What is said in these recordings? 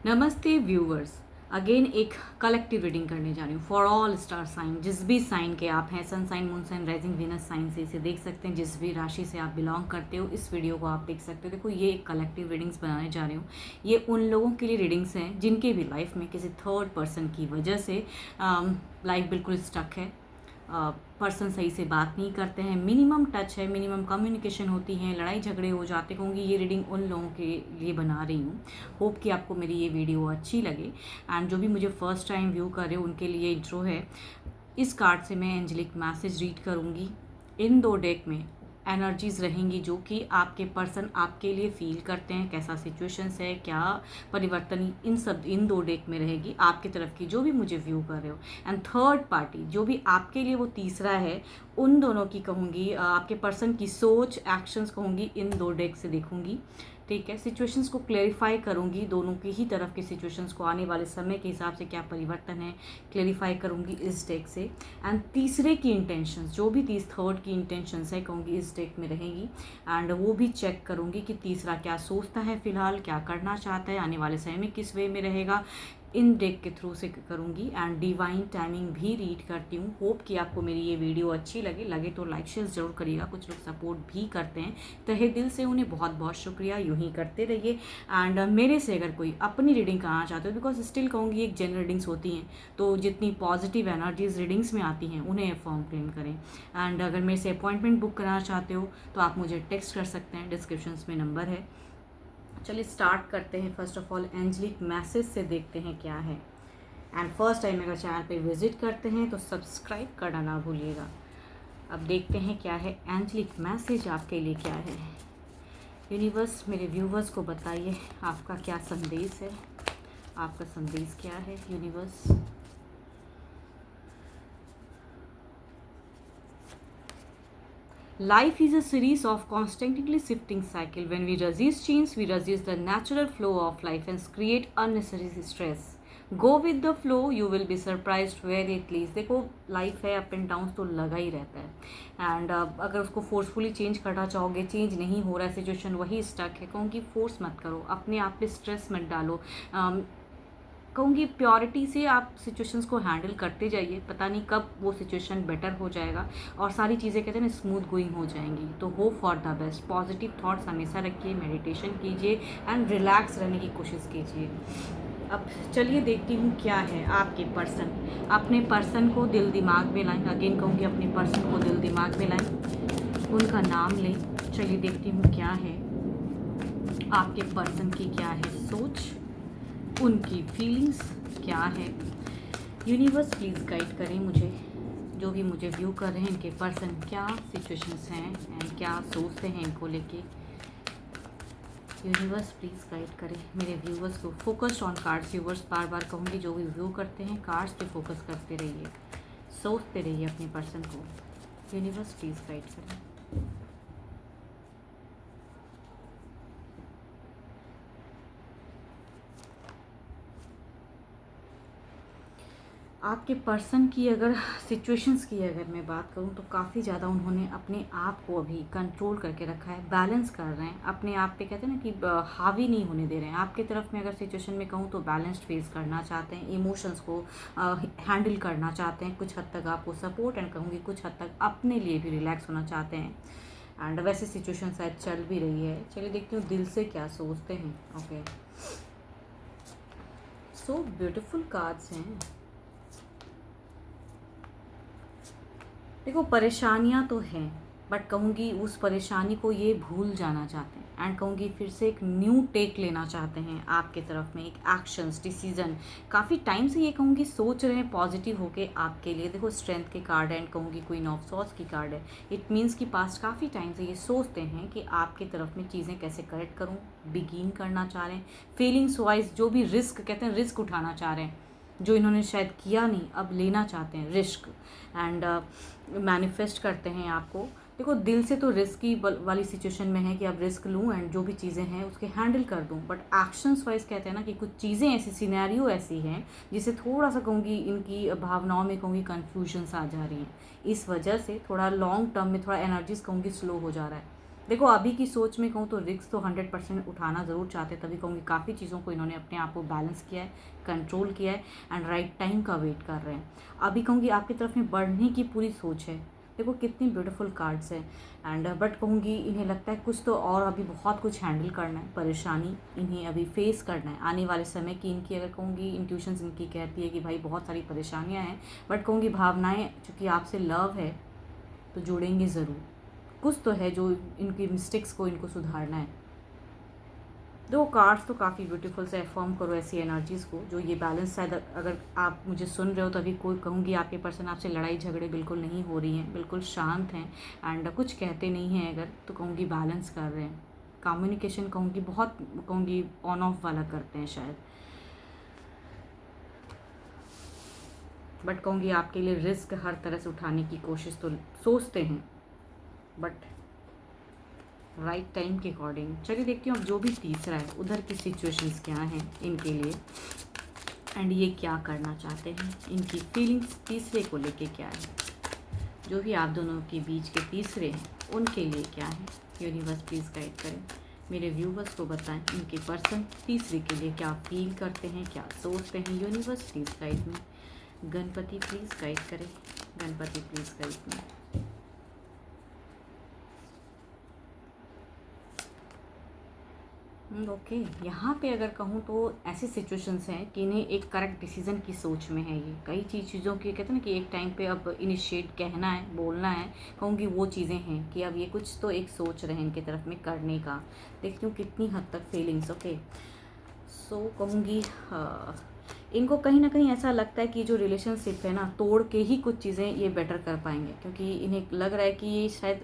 नमस्ते viewers. Again एक collective reading करने जा रही हूँ फॉर ऑल स्टार साइन। जिस भी साइन के आप हैं, sun sign, moon sign, rising, Venus sign से इसे देख सकते हैं। जिस भी राशि से आप बिलोंग करते हो इस वीडियो को आप देख सकते हो। देखो, ये एक कलेक्टिव रीडिंग्स बनाने जा रही हूँ। ये उन लोगों के लिए रीडिंग्स हैं जिनके भी लाइफ में किसी थर्ड पर्सन की वजह से लाइफ बिल्कुल स्टक है। पर्सन सही से बात नहीं करते हैं, मिनिमम टच है, मिनिमम कम्युनिकेशन होती है, लड़ाई झगड़े हो जाते होंगे। ये रीडिंग उन लोगों के लिए बना रही हूँ। होप कि आपको मेरी ये वीडियो अच्छी लगे। एंड जो भी मुझे फर्स्ट टाइम व्यू कर रहे हो उनके लिए इंट्रो है। इस कार्ड से मैं एंजेलिक मैसेज रीड करूँगी। इन दो डेक में एनर्जीज रहेंगी जो कि आपके पर्सन आपके लिए फील करते हैं, कैसा सिचुएशंस है, क्या परिवर्तन, इन दो डेक में रहेगी आपकी तरफ की जो भी मुझे व्यू कर रहे हो। एंड थर्ड पार्टी जो भी आपके लिए वो तीसरा है, उन दोनों की कहूँगी, आपके पर्सन की सोच, एक्शंस कहूँगी, इन दो डेक से देखूँगी। ठीक है, सिचुएशंस को क्लेरिफाई करूँगी, दोनों की ही तरफ की सिचुएशंस को आने वाले समय के हिसाब से क्या परिवर्तन है क्लेरिफाई करूँगी इस डेक से। एंड तीसरे की इंटेंशंस, जो भी थर्ड की इंटेंशंस है कहूँगी इस डेक में रहेंगी। एंड वो भी चेक करूँगी कि तीसरा क्या सोचता है, फिलहाल क्या करना चाहता है, आने वाले समय में किस वे में रहेगा, इन डेक के थ्रू से करूँगी। एंड डिवाइन टाइमिंग भी रीड करती हूँ। होप कि आपको मेरी ये वीडियो अच्छी लगे तो लाइक शेयर ज़रूर करिएगा। कुछ लोग सपोर्ट भी करते हैं, तहे दिल से उन्हें बहुत बहुत शुक्रिया। यूँ ही करते रहिए। एंड मेरे से अगर कोई अपनी रीडिंग कराना चाहते हो, बिकॉज स्टिल कहूँगी एक जनरल रीडिंग्स होती हैं, तो जितनी पॉजिटिव एनर्जीज रीडिंग्स में आती हैं उन्हें फॉर्म क्लेम करें। एंड अगर मेरे से अपॉइंटमेंट बुक कराना चाहते हो तो आप मुझे टेक्स्ट कर सकते हैं, डिस्क्रिप्शन में नंबर है। चलिए स्टार्ट करते हैं। First of all angelic message से देखते हैं क्या है। एंड फर्स्ट टाइम अगर चैनल पे विजिट करते हैं तो सब्सक्राइब करना ना भूलिएगा। अब देखते हैं क्या है एंजेलिक मैसेज आपके लिए क्या है। यूनिवर्स, मेरे व्यूवर्स को बताइए आपका क्या संदेश है, आपका संदेश क्या है universe. Life is a series of constantly shifting cycle. When we resist change, we resist the natural flow of life and create unnecessary stress. Go with the flow, you will be surprised where it leads. देखो, life है, up and down तो लगा ही रहता है। And अगर उसको forcefully change करना चाहोगे, चेंज नहीं हो रहा है, सिचुएशन वही स्टक है, कहूँगी फोर्स मत करो, अपने आप पे स्ट्रेस मत डालो। कहूँगी प्योरिटी से आप सिचुएशंस को हैंडल करते जाइए। पता नहीं कब वो सिचुएशन बेटर हो जाएगा और सारी चीज़ें कहते हैं ना स्मूथ गोइंग हो जाएंगी। तो hope for the best, positive thoughts हमेशा रखिए, मेडिटेशन कीजिए एंड रिलैक्स रहने की कोशिश कीजिए। अब चलिए देखती हूँ क्या है आपके पर्सन। अपने पर्सन को दिल दिमाग में लाएं। अगेन कहूँगी अपने पर्सन को दिल दिमाग में लाएं, उनका नाम लें। चलिए देखती हूँ क्या है आपके पर्सन की, क्या है सोच, उनकी फीलिंग्स क्या है। यूनिवर्स प्लीज़ गाइड करें मुझे, जो भी मुझे व्यू कर रहे हैं इनके पर्सन क्या सिचुएशंस हैं एंड क्या सोचते हैं इनको लेके। यूनिवर्स प्लीज़ गाइड करें मेरे व्यूवर्स को। फोकस्ड ऑन कार्ड्स व्यूवर्स, बार बार कहूँगी जो भी व्यू करते हैं कार्ड्स पे फोकस करते रहिए, सोचते रहिए अपने पर्सन को। यूनिवर्स प्लीज़ गाइड करें। आपके पर्सन की अगर सिचुएशंस की अगर मैं बात करूं तो काफ़ी ज़्यादा उन्होंने अपने आप को अभी कंट्रोल करके रखा है, बैलेंस कर रहे हैं अपने आप पे, कहते हैं ना कि हावी नहीं होने दे रहे हैं। आपके तरफ में अगर सिचुएशन में कहूँ तो बैलेंस्ड फेस करना चाहते हैं, इमोशंस को हैंडल करना चाहते हैं, कुछ हद तक आपको सपोर्ट एंड कहूँगी कुछ हद तक अपने लिए भी रिलैक्स होना चाहते हैं। एंड वैसे सिचुएशन शायद चल भी रही है। चलिए देखती हूँ दिल से क्या सोचते हैं। ओके, सो ब्यूटिफुल कार्ड्स हैं। देखो, परेशानियां तो हैं, बट कहूँगी उस परेशानी को ये भूल जाना चाहते हैं एंड कहूँगी फिर से एक न्यू टेक लेना चाहते हैं आपके तरफ में, एक एक्शंस, डिसीजन। काफ़ी टाइम से ये कहूँगी सोच रहे हैं पॉजिटिव होके आपके लिए। देखो, स्ट्रेंथ के कार्ड है एंड कहूँगी क्वीन ऑफ सॉर्ड्स की कार्ड है। इट मीन्स कि पास्ट काफ़ी टाइम से ये सोचते हैं कि आपके तरफ में चीज़ें कैसे करेक्ट करूँ, बिगिन करना चाह रहे हैं। फीलिंग्स वाइज जो भी रिस्क, कहते हैं रिस्क उठाना चाह रहे हैं, जो इन्होंने शायद किया नहीं अब लेना चाहते हैं रिस्क। एंड मैनिफेस्ट करते हैं आपको। देखो, दिल से तो रिस्क की वाली सिचुएशन में है कि अब रिस्क लूँ एंड जो भी चीज़ें हैं उसके हैंडल कर दूँ, बट एक्शंस वाइज कहते हैं ना कि कुछ चीज़ें ऐसी, सिनेरियो ऐसी हैं जिससे थोड़ा सा कहूँगी इनकी भावनाओं में कहूँगी कन्फ्यूजन्स आ जा रही हैं। इस वजह से थोड़ा लॉन्ग टर्म में थोड़ा एनर्जीज कहूँगी स्लो हो जा रहा है। देखो अभी की सोच में कहूँ तो रिस्क तो 100% उठाना ज़रूर चाहते, तभी कहूँगी काफ़ी चीज़ों को इन्होंने अपने आप को बैलेंस किया है, कंट्रोल किया है एंड राइट टाइम का वेट कर रहे हैं। अभी कहूँगी आपकी तरफ में बढ़ने की पूरी सोच है। देखो कितनी ब्यूटीफुल कार्ड्स है एंड बट कहूँगी इन्हें लगता है कुछ तो और अभी बहुत कुछ हैंडल करना है, परेशानी इन्हें अभी फेस करना है आने वाले समय की। इनकी अगर कहूँगी इंट्यूशंस इनकी कहती है कि भाई बहुत सारी परेशानियाँ हैं, बट कहूँगी भावनाएँ चूँकि आपसे लव है तो जुड़ेंगे ज़रूर। कुछ तो है जो इनकी मिस्टेक्स को इनको सुधारना है। दो कार्ड्स तो काफ़ी ब्यूटीफुल से अफर्म करो ऐसी एनर्जीज़ को जो ये बैलेंस। शायद अगर आप मुझे सुन रहे हो तो अभी कोई कहूँगी आपके पर्सन आपसे लड़ाई झगड़े बिल्कुल नहीं हो रही हैं, बिल्कुल शांत हैं एंड कुछ कहते नहीं हैं अगर, तो कहूँगी बैलेंस कर रहे हैं। कम्युनिकेशन कहूँगी बहुत कहूँगी ऑन ऑफ वाला करते हैं शायद, बट कहूँगी आपके लिए रिस्क हर तरह से उठाने की कोशिश तो सोचते हैं, बट राइट टाइम के अकॉर्डिंग। चलिए देखती हूँ अब जो भी तीसरा है उधर की सिचुएशंस क्या हैं इनके लिए एंड ये क्या करना चाहते हैं, इनकी फीलिंग्स तीसरे को लेके क्या है, जो भी आप दोनों के बीच के तीसरे हैं उनके लिए क्या है। यूनिवर्स प्लीज़ गाइड करें, मेरे व्यूवर्स को बताएं इनके पर्सन तीसरे के लिए क्या फील करते हैं, क्या सोचते हैं। यूनिवर्स प्लीज़ गाइड में, गणपति प्लीज़ गाइड करें, गणपति प्लीज़ गाइड में। ओके यहाँ पे अगर कहूँ तो ऐसी सिचुएशंस हैं कि इन्हें एक करेक्ट डिसीजन की सोच में है। ये कई चीज़ों की कहते हैं ना कि एक टाइम पे अब इनिशिएट कहना है, बोलना है, कहूँगी वो चीज़ें हैं कि अब ये कुछ तो एक सोच रहे हैं इनकी तरफ में करने का। देखती हूँ कितनी हद तक फीलिंग्स। ओके सो कहूँगी इनको कहीं ना कहीं ऐसा लगता है कि जो रिलेशनशिप है ना तोड़ के ही कुछ चीज़ें ये बेटर कर पाएंगे, क्योंकि इन्हें लग रहा है कि ये शायद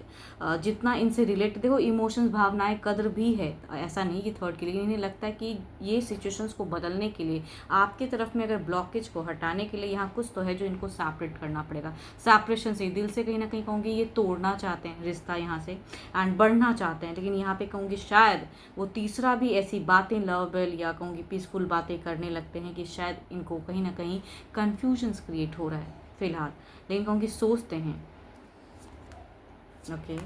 जितना इनसे रिलेट, देखो इमोशंस भावनाएं कदर भी है, ऐसा नहीं कि थर्ड के लिए। इन्हें लगता है कि ये सिचुएशंस को बदलने के लिए आपके तरफ में अगर ब्लॉकेज को हटाने के लिए यहाँ कुछ तो है जो इनको सेपरेट करना पड़ेगा। सेपरेशन से दिल से कहीं ना कहीं कहूँगी ये तोड़ना चाहते हैं रिश्ता यहाँ से एंड बढ़ना चाहते हैं, लेकिन यहाँ पे कहूँगी शायद वो तीसरा भी ऐसी बातें लवेबल या कहूँगी पीसफुल बातें करने लगते हैं कि शायद इनको कहीं ना कहीं कन्फ्यूजन्स क्रिएट हो रहा है फिलहाल, लेकिन कहूँगी सोचते हैं। ओके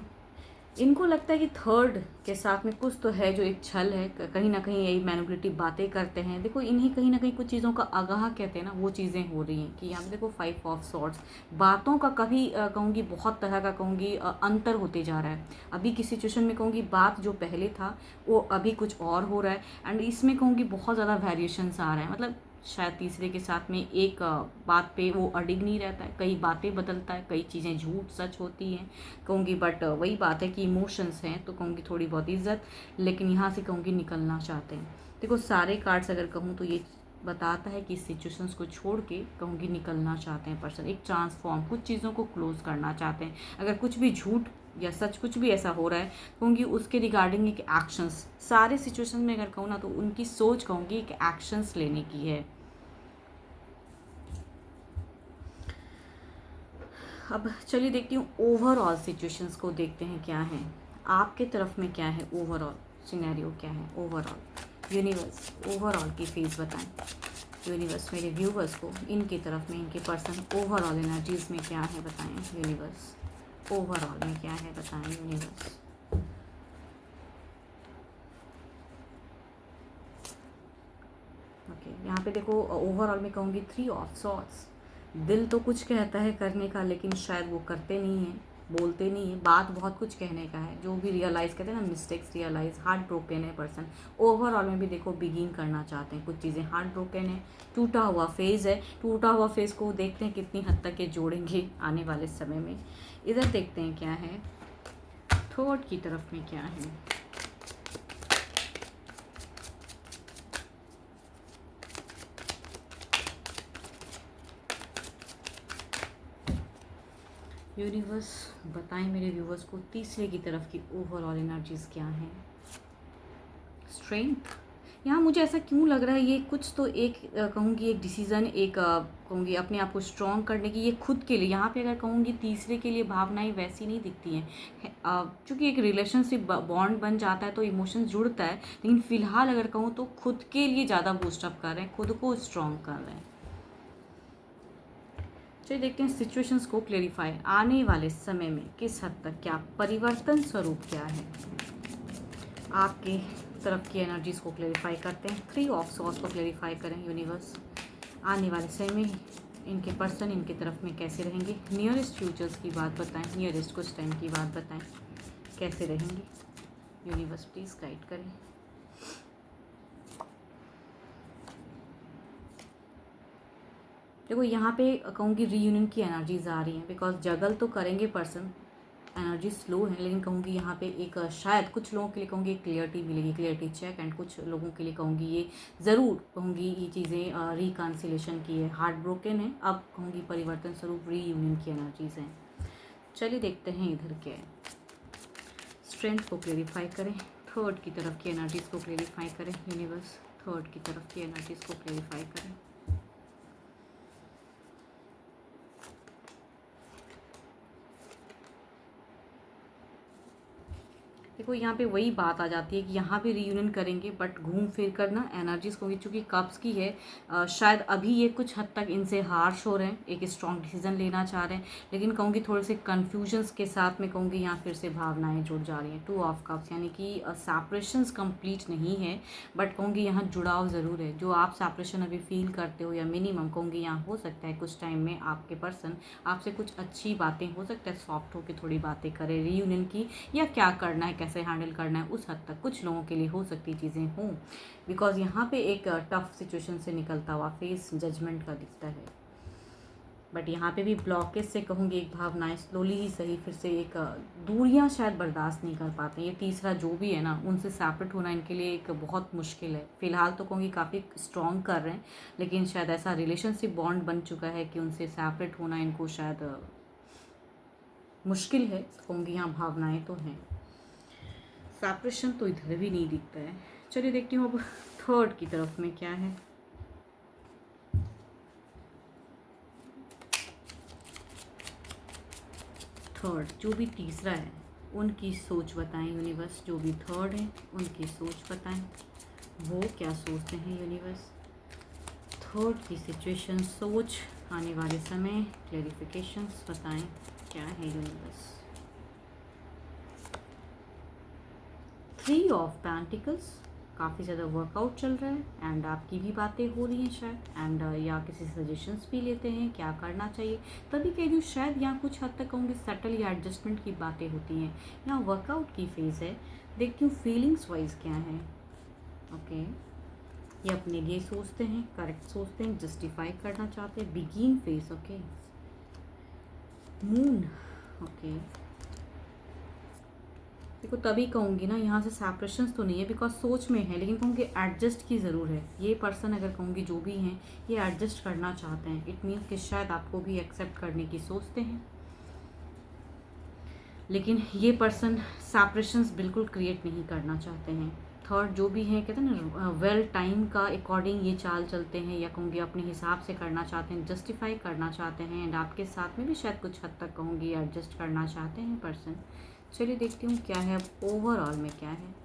इनको लगता है कि थर्ड के साथ में कुछ तो है जो एक छल है, कहीं ना कहीं यही मैनिपुलेटिव बातें करते हैं। देखो इन्हीं कहीं ना कहीं कुछ चीज़ों का आगाह कहते हैं ना वो चीज़ें हो रही हैं कि यहाँ पे देखो 5 ऑफ सॉर्ड्स, बातों का कभी कहूँगी बहुत तरह का कहूँगी अंतर होते जा रहा है। अभी की सिचुएशन में कहूँगी बात जो पहले था वो अभी कुछ और हो रहा है एंड इसमें कहूँगी बहुत ज़्यादा वेरिएशंस आ रहे हैं। मतलब शायद तीसरे के साथ में एक बात पे वो अडिग नहीं रहता है, कई बातें बदलता है, कई चीज़ें झूठ सच होती हैं कहूँगी, बट वही बात है कि इमोशंस हैं तो कहूँगी थोड़ी बहुत इज्जत, लेकिन यहाँ से कहूँगी निकलना चाहते हैं। देखो सारे कार्ड्स अगर कहूँ तो ये बताता है कि सिचुएशंस को छोड़ के कहूँगी निकलना चाहते हैं पर्सन, एक ट्रांसफॉर्म कुछ चीज़ों को क्लोज करना चाहते हैं। अगर कुछ भी झूठ या सच कुछ भी ऐसा हो रहा है कहूँगी उसके रिगार्डिंग एक एक्शंस, सारे सिचुएशन में अगर कहूँ ना तो उनकी सोच कहूँगी एक एक्शंस लेने की है। अब चलिए देखती हूँ ओवरऑल सिचुएशंस को देखते हैं क्या है आपके तरफ में, क्या है ओवरऑल सिनेरियो, क्या है ओवरऑल। यूनिवर्स ओवरऑल की फेज बताएं। यूनिवर्स मेरे व्यूवर्स को इनकी तरफ में इनके पर्सन ओवरऑल एनर्जीज में क्या है बताएं। यूनिवर्स ओवरऑल में क्या है बताएं यूनिवर्स। ओके यहाँ पे देखो ओवरऑल में कहूँगी 3 ऑफ सॉर्ड्स। दिल तो कुछ कहता है करने का, लेकिन शायद वो करते नहीं हैं, बोलते नहीं है। बात बहुत कुछ कहने का है, जो भी रियलाइज़ कहते हैं ना मिस्टेक्स रियलाइज़, हार्ट ब्रोकन है पर्सन। ओवरऑल में भी देखो बिगिन करना चाहते हैं, कुछ चीज़ें हार्ट ब्रोकन है, टूटा हुआ फेज़ है। टूटा हुआ फेज़ को देखते हैं कितनी हद तक ये जोड़ेंगे आने वाले समय में। इधर देखते हैं क्या है थर्ड की तरफ में क्या है। यूनिवर्स बताएं मेरे व्यूवर्स को तीसरे की तरफ की ओवरऑल एनर्जीज क्या हैं। स्ट्रेंथ, यहाँ मुझे ऐसा क्यों लग रहा है ये कुछ तो एक कहूँगी एक डिसीज़न, एक कहूँगी अपने आप को स्ट्रॉन्ग करने की, ये खुद के लिए। यहाँ पे अगर कहूँगी तीसरे के लिए भावनाएं वैसी नहीं दिखती हैं, चूँकि एक रिलेशनशिप बॉन्ड बन जाता है तो इमोशंस जुड़ता है, लेकिन फ़िलहाल अगर कहूँ तो खुद के लिए ज़्यादा बूस्टअप कर रहे हैं, खुद को स्ट्रॉन्ग कर रहे हैं। चलिए देखते हैं सिचुएशंस को क्लेरिफाई। आने वाले समय में किस हद तक क्या परिवर्तन स्वरूप क्या है, आपके तरफ की एनर्जीज को क्लेरिफाई करते हैं। 3 ऑफ सॉर्ड्स को क्लेरिफाई करें यूनिवर्स। आने वाले समय में इनके पर्सन इनके तरफ में कैसे रहेंगे, नियरेस्ट फ्यूचर्स की बात बताएं, नियरेस्ट कुछ टाइम की बात बताएं, कैसे रहेंगे यूनिवर्स, प्लीज़ गाइड करें। देखो यहाँ पे कहूँगी रीयूनियन की एनर्जीज आ रही हैं, बिकॉज जगल तो करेंगे पर्सन, एनर्जी स्लो है, लेकिन कहूँगी यहाँ पे एक शायद कुछ लोगों के लिए कहूँगी क्लियरिटी मिलेगी, क्लियरिटी चेक, एंड कुछ लोगों के लिए कहूँगी ये ज़रूर कहूँगी ये चीज़ें रिकन्सिलेशन की है, हार्ट ब्रोकन है, अब कहूँगी परिवर्तन स्वरूप रीयूनियन की एनर्जीज हैं। चलिए देखते हैं इधर क्या है। स्ट्रेंथ को क्लेरिफाई करें, थर्ड की तरफ की एनर्जीज को क्लेरिफाई करें यूनिवर्स, थर्ड की तरफ की एनर्जीज को क्लेरिफाई करें। देखो यहाँ पे वही बात आ जाती है कि यहाँ पे रीयूनियन करेंगे, बट घूम फिर कर ना एनर्जीज होंगी, चूँकि कप्स की है, शायद अभी ये कुछ हद तक इनसे हार्श हो रहे हैं, एक स्ट्रॉन्ग डिसीजन लेना चाह रहे हैं, लेकिन कहूँगी थोड़े से कन्फ्यूजन्स के साथ में कहूँगी यहाँ फिर से भावनाएं जुड़ जा रही हैं। 2 ऑफ कप्स यानी कि सेपरेशंस कंप्लीट नहीं है, बट कहूँगी यहाँ जुड़ाव ज़रूर है। जो आप सेपरेशन अभी फील करते हो, या मिनिमम कहूँगी यहाँ हो सकता है कुछ टाइम में आपके पर्सन आपसे कुछ अच्छी बातें, हो सकता है सॉफ्ट होकर थोड़ी बातें करें रीयूनियन की, या क्या करना है, कैसे हैंडल करना है, उस हद तक कुछ लोगों के लिए हो सकती चीज़ें हों, बिकॉज यहाँ पे एक टफ सिचुएशन से निकलता हुआ फेस जजमेंट का दिखता है, बट यहाँ पे भी ब्लॉकेज से कहूँगी एक भावनाएं स्लोली ही सही फिर से एक दूरियाँ शायद बर्दाश्त नहीं कर पाते। ये तीसरा जो भी है ना, उनसे सेपरेट होना इनके लिए एक बहुत मुश्किल है। फ़िलहाल तो कहूँगी काफ़ी स्ट्रॉन्ग कर रहे हैं, लेकिन शायद ऐसा रिलेशनशिप बॉन्ड बन चुका है कि उनसे सेपरेट होना इनको शायद मुश्किल है। कहूँगी यहाँ भावनाएं तो हैं, सेपरेशन तो इधर भी नहीं दिखता है। चलिए देखती हूँ अब थर्ड की तरफ में क्या है। थर्ड जो भी तीसरा है उनकी सोच बताएं यूनिवर्स, जो भी थर्ड है उनकी सोच बताएं, वो क्या सोचते हैं यूनिवर्स। थर्ड की सिचुएशन, सोच, आने वाले समय, क्लैरिफिकेशंस बताएं क्या है यूनिवर्स। 3 ऑफ पेंटिकल्स, काफ़ी ज़्यादा वर्कआउट चल रहा है एंड आपकी भी बातें हो रही हैं शायद, एंड या किसी सजेशंस भी लेते हैं क्या करना चाहिए, तभी कह रही हूँ शायद यहाँ कुछ हद तक कहूँगी सेटल या एडजस्टमेंट की बातें होती हैं। यहाँ वर्कआउट की फेज़ है, देखती हूँ फीलिंग्स वाइज क्या है। ओके, ये अपने लिए सोचते हैं, करेक्ट सोचते हैं, जस्टिफाई करना चाहते हैं, begin phase. Okay, moon. Okay, देखो तभी कहूँगी ना यहाँ से सेपरेशंस तो नहीं है, बिकॉज सोच में है, लेकिन कहूँगी एडजस्ट की ज़रूर है। ये पर्सन अगर कहूँगी जो भी हैं ये एडजस्ट करना चाहते हैं, इट मीन्स कि शायद आपको भी एक्सेप्ट करने की सोचते हैं, लेकिन ये पर्सन सेपरेशंस बिल्कुल क्रिएट नहीं करना चाहते हैं। थर्ड जो भी है कहते हैं ना वेल टाइम का अकॉर्डिंग ये चाल चलते हैं, या कहूँगी अपने हिसाब से करना चाहते हैं, जस्टिफाई करना चाहते हैं, एंड आपके साथ में भी शायद कुछ हद तक कहूँगी एडजस्ट करना चाहते हैं पर्सन। चलिए देखती हूँ क्या है अब ओवरऑल में क्या है।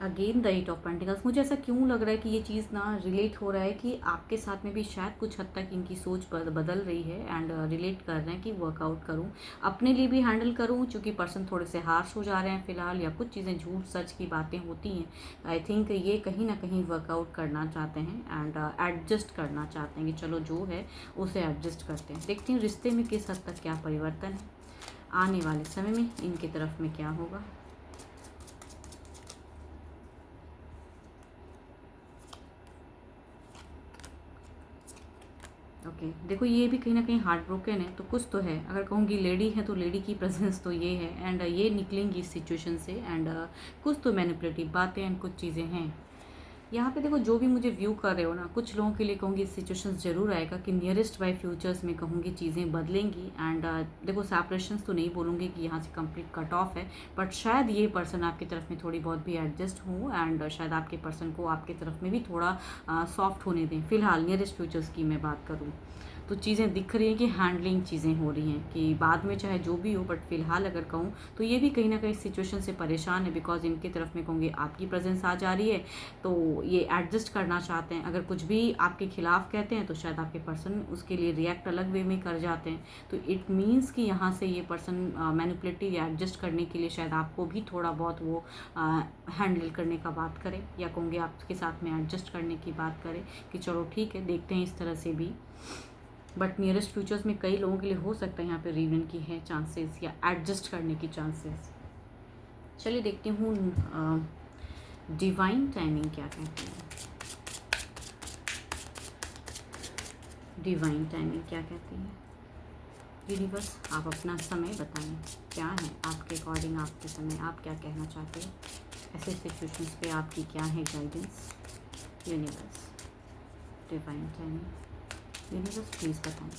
अगेन द 8 ऑफ पेंटिकल्स, मुझे ऐसा क्यों लग रहा है कि ये चीज़ ना रिलेट हो रहा है कि आपके साथ में भी शायद कुछ हद तक इनकी सोच बदल रही है, एंड रिलेट कर रहे हैं कि वर्कआउट करूं, अपने लिए भी हैंडल करूं, क्योंकि पर्सन थोड़े से हार्श हो जा रहे हैं फ़िलहाल, या कुछ चीज़ें झूठ सच की बातें होती हैं। आई थिंक ये कहीं ना कहीं वर्कआउट करना चाहते हैं एंड एडजस्ट करना चाहते हैं कि चलो जो है उसे एडजस्ट करते हैं। देखते हैं रिश्ते में किस हद तक क्या परिवर्तन है, आने वाले समय में इनकी तरफ में क्या होगा। ओके देखो ये भी कहीं ना कहीं हार्ट ब्रोकन है, तो कुछ तो है। अगर कहूँगी लेडी है तो लेडी की प्रेजेंस तो ये है, एंड ये निकलेंगी इस सिचुएशन से, एंड कुछ तो मैनिपुलेटिव बातें एंड कुछ चीज़ें हैं यहाँ पे। देखो जो भी मुझे व्यू कर रहे हो ना, कुछ लोगों के लिए कहूँगी सिचुएशन ज़रूर आएगा कि नियरेस्ट बाय फ्यूचर्स में कहूँगी चीज़ें बदलेंगी, एंड देखो सेपरेशंस तो नहीं बोलूँगी कि यहाँ से कंप्लीट कट ऑफ है, बट शायद ये पर्सन आपकी तरफ में थोड़ी बहुत भी एडजस्ट हो, एंड शायद आपके पर्सन को आपकी तरफ में भी थोड़ा सॉफ्ट होने दें। फिलहाल नियरेस्ट फ्यूचर्स की मैं बात करूँ तो चीज़ें दिख रही हैं कि हैंडलिंग चीज़ें हो रही हैं कि बाद में चाहे जो भी हो, बट फ़िलहाल अगर कहूँ तो ये भी कहीं ना कहीं सिचुएशन से परेशान है, बिकॉज इनकी तरफ में कहूँगी आपकी प्रेजेंस आ जा रही है, तो ये एडजस्ट करना चाहते हैं। अगर कुछ भी आपके खिलाफ कहते हैं तो शायद आपके पर्सन उसके लिए रिएक्ट अलग वे में कर जाते हैं। तो इट मीन्स कि यहाँ से ये पर्सन मैनिपुलेटिव या एडजस्ट करने के लिए शायद आपको भी थोड़ा बहुत वो हैंडल करने का बात करें, या कहूँगी आपके साथ में एडजस्ट करने की बात करें कि चलो ठीक है, देखते हैं इस तरह से भी। बट नियरेस्ट फ्यूचर्स में कई लोगों के लिए हो सकता है यहाँ पे रीयूनियन की है चांसेस, या एडजस्ट करने की चांसेस। चलिए देखती हूँ डिवाइन टाइमिंग क्या कहती है। डिवाइन टाइमिंग क्या कहती है यूनिवर्स, आप अपना समय बताएं, क्या है आपके अकॉर्डिंग आपके समय, आप क्या कहना चाहते हो ऐसे सिचुएशंस पे, आपकी क्या है guidance universe. Divine timing universe please बताएं।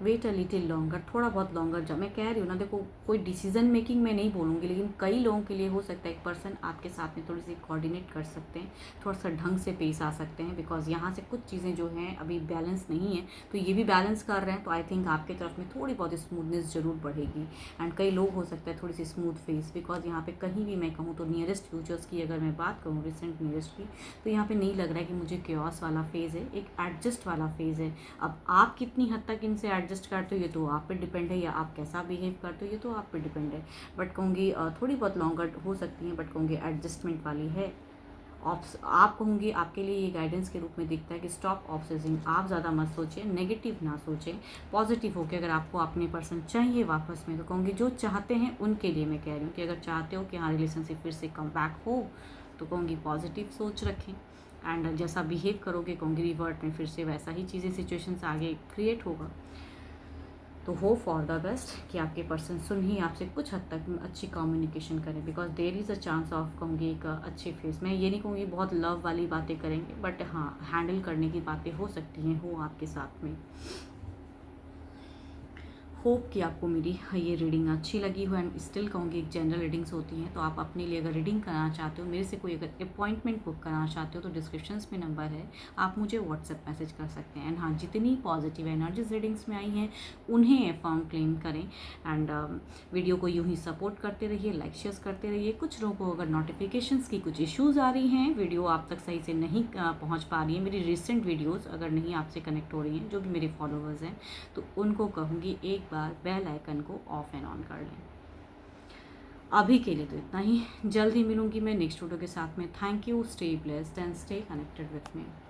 वेट अ लिटिल लॉन्गर, थोड़ा बहुत लॉन्गर जा, मैं कह रही हूँ ना, देखो कोई डिसीजन मेकिंग में नहीं बोलूँगी, लेकिन कई लोगों के लिए हो सकता है एक पर्सन आपके साथ में थोड़ी सी कोऑर्डिनेट कर सकते हैं, थोड़ा सा ढंग से पेश आ सकते हैं, बिकॉज यहाँ से कुछ चीज़ें जो हैं अभी बैलेंस नहीं है, तो ये भी बैलेंस कर रहे हैं, तो आई थिंक आपके तरफ में थोड़ी बहुत स्मूथनेस जरूर बढ़ेगी। एंड कई लोग हो सकता है थोड़ी सी स्मूथ फेस, बिकॉज यहाँ पे कहीं भी मैं कहूँ तो नियरेस्ट फ्यूचर्स की अगर मैं बात करूँ, रिसेंट नियरेस्ट की, तो यहाँ पे नहीं लग रहा है कि मुझे क्योस वाला फेज़ है, एक एडजस्ट वाला फेज़ है। अब आप कितनी हद तक इनसे एडजस्ट करते हो ये तो आप पे डिपेंड है, या आप कैसा बिहेव करते हो ये तो आप पे डिपेंड है। बट कहूँगी थोड़ी बहुत लॉन्गर हो सकती हैं, बट कहूँगी एडजस्टमेंट वाली है। आप कहूँगी आपके लिए ये गाइडेंस के रूप में दिखता है कि स्टॉप ऑब्सेसिंग, आप ज़्यादा मत सोचें, नेगेटिव ना सोचें, पॉजिटिव हो कि अगर आपको अपने पर्सन चाहिए वापस में, तो कहूँगी जो चाहते हैं उनके लिए मैं कह रही हूँ कि अगर चाहते हो कि हाँ रिलेशनशिप फिर से कम बैक हो, तो कहूँगी पॉजिटिव सोच रखें। एंड जैसा बिहेव करोगे कहूँगी रिवर्ट में फिर से वैसा ही चीज़ें सिचुएशंस आगे क्रिएट होगा। तो होप फॉर द बेस्ट कि आपके पर्सन सुन ही आपसे कुछ हद तक अच्छी कम्युनिकेशन करें, because there is a chance of कहूँगी एक अच्छे फेस। मैं ये नहीं कहूँगी बहुत लव वाली बातें करेंगे, बट हाँ हैंडल करने की बातें हो सकती हैं हो आपके साथ में। होप कि आपको मेरी ये रीडिंग अच्छी लगी हो। एंड स्टिल कहूँगी एक जनरल रीडिंग्स होती हैं, तो आप अपने लिए अगर रीडिंग कराना चाहते हो, मेरे से कोई अगर अपॉइंटमेंट बुक कराना चाहते हो, तो डिस्क्रिप्शंस में नंबर है, आप मुझे व्हाट्सएप मैसेज कर सकते हैं। एंड हाँ, जितनी पॉजिटिव एनर्जीज रीडिंग्स में आई हैं उन्हें अफर्म क्लेम करें। एंड वीडियो को यूँ ही सपोर्ट करते रहिए, लाइक शेयर करते रहिए। कुछ लोगों को अगर नोटिफिकेशंस की कुछ इश्यूज़ आ रही हैं, वीडियो आप तक सही से नहीं पहुँच पा रही है, मेरी रिसेंट वीडियोज़ अगर नहीं आपसे कनेक्ट हो रही हैं, जो भी मेरे फॉलोअर्स हैं, तो उनको कहूँगी एक बार बेल आइकन को ऑफ एंड ऑन कर लें। अभी के लिए तो इतना ही, जल्द ही मिलूंगी मैं नेक्स्ट वीडियो के साथ में। Thank you, stay blessed and stay connected with me.